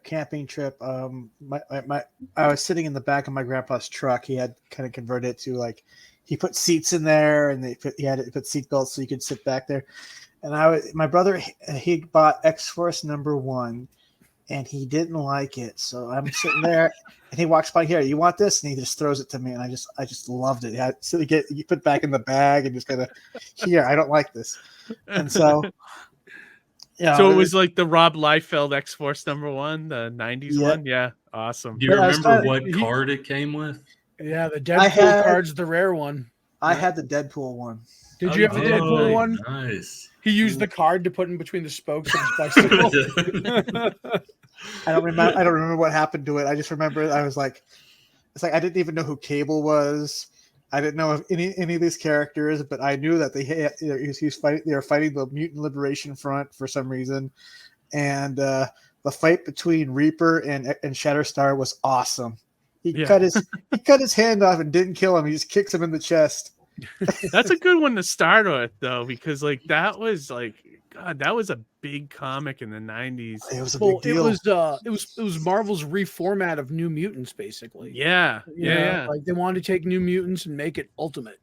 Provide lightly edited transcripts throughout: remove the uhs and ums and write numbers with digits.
camping trip, I was sitting in the back of my grandpa's truck. He had kind of converted it to like, he put seats in there, and he had it put seat belts so you could sit back there. And my brother, he bought X-Force #1, and he didn't like it. So I'm sitting there, and he walks by here. You want this? And he just throws it to me, and I just loved it. So you put it back in the bag and just kind of, here, I don't like this, and so. Yeah, so it was like the Rob Liefeld X-Force #1, the 90s one. Yeah, awesome. Do you remember what card it came with? Yeah, the Deadpool card's the rare one. I had the Deadpool one. Did you have the Deadpool one? Nice. He used the card to put in between the spokes of his bicycle. I don't remember what happened to it. I just remember I was like, it's like I didn't even know who Cable was. I didn't know any of these characters, but I knew that they were fighting the Mutant Liberation Front for some reason, and the fight between Reaper and Shatterstar was awesome. He cut his hand off and didn't kill him. He just kicks him in the chest. That's a good one to start with, though, because like that was like, God, that was a big comic in the 90s. It was a big deal. It was Marvel's reformat of New Mutants, basically. Yeah. Like they wanted to take New Mutants and make it Ultimate,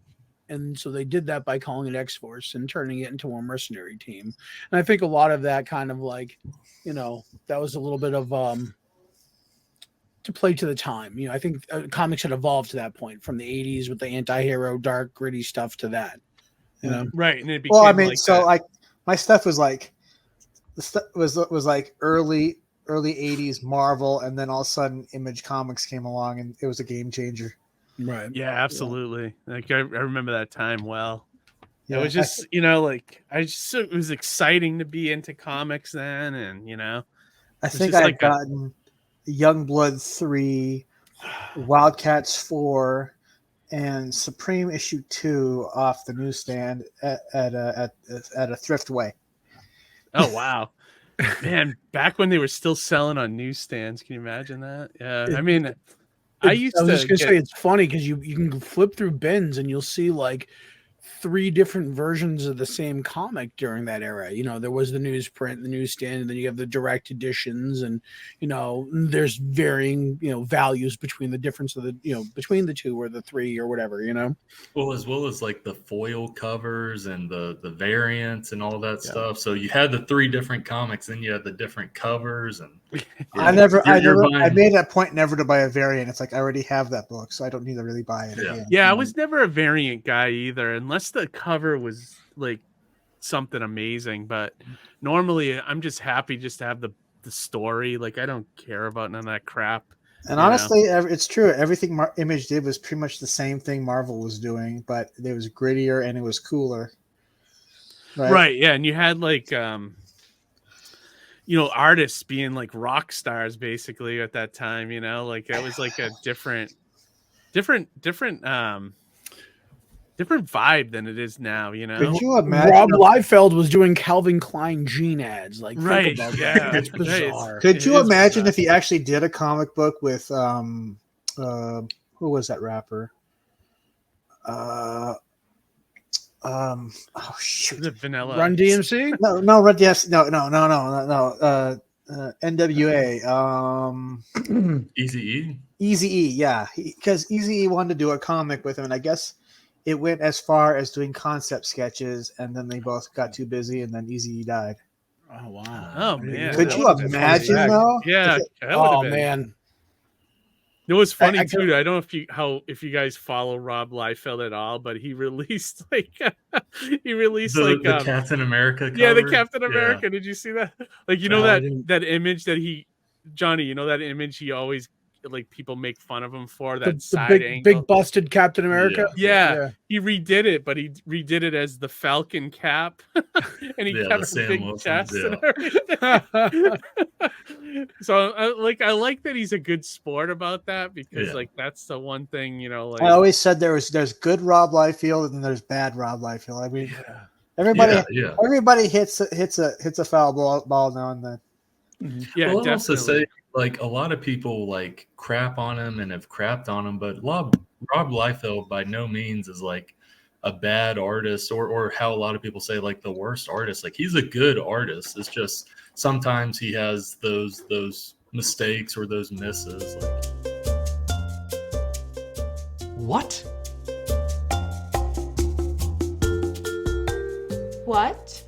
and so they did that by calling it X-Force and turning it into a mercenary team. And I think a lot of that kind of like, that was a little bit of to play to the time. I think comics had evolved to that point from the 80s with the anti-hero, dark, gritty stuff to that. Right, and it became my stuff was like, the stuff was like early 80s Marvel, and then all of a sudden Image Comics came along, and it was a game changer. Right. Yeah, absolutely. Yeah. Like I remember that time well. Yeah, it was just, it was exciting to be into comics then, and I think I'd gotten Youngblood 3, Wildcats 4, and Supreme issue 2 off the newsstand at a Thriftway. Oh wow, man! Back when they were still selling on newsstands, can you imagine that? Yeah, I mean, I was just gonna say it's funny because you can flip through bins and you'll see like 3 different versions of the same comic during that era. There was the newsprint, the newsstand, and then you have the direct editions, and there's varying values between the difference of the between the 2 or the 3 or whatever. Well, as well as like the foil covers and the variants and all that stuff. So you had the 3 different comics, then you had the different covers, and I made a point never to buy a variant. It's like I already have that book, so I don't need to really buy it again. Yeah, I was never a variant guy either, unless the cover was like something amazing. But normally I'm just happy just to have the story. Like I don't care about none of that crap. And honestly, it's true. Everything Image did was pretty much the same thing Marvel was doing, but it was grittier and it was cooler. Right. Yeah. And you had like, artists being like rock stars basically at that time, like that was like a different vibe than it is now, Could you imagine? Rob Liefeld was doing Calvin Klein jean ads, like right? Yeah, it's bizarre. Could you imagine if he actually did a comic book with who was that rapper? Oh shoot! Vanilla Run DMC? No, Run DMC. No. NWA. Eazy-E, yeah, because Eazy-E wanted to do a comic with him, and I guess it went as far as doing concept sketches, and then they both got too busy, and then Eazy-E died. Oh wow! Oh man! Could you imagine though? Yeah. Oh man! It was funny too. I don't know if you guys follow Rob Liefeld at all, but he released the Captain America cover. Yeah, the Captain America. Did you see that? Like that image that Johnny, that image he always like people make fun of him for, that side angle. Big busted Captain America. Yeah. He redid it, but he redid it as the Falcon cap, and he kept the big chest and everything. So I like that he's a good sport about that, because like that's the one thing, like I always said there's good Rob Liefeld and then there's bad Rob Liefeld. I mean, everybody hits a foul ball now and then. Yeah, well, I'll also say, like, a lot of people like crap on him and have crapped on him, but Rob Liefeld by no means is like a bad artist or how a lot of people say like the worst artist. Like, he's a good artist. It's just sometimes he has those mistakes or those misses. What? What?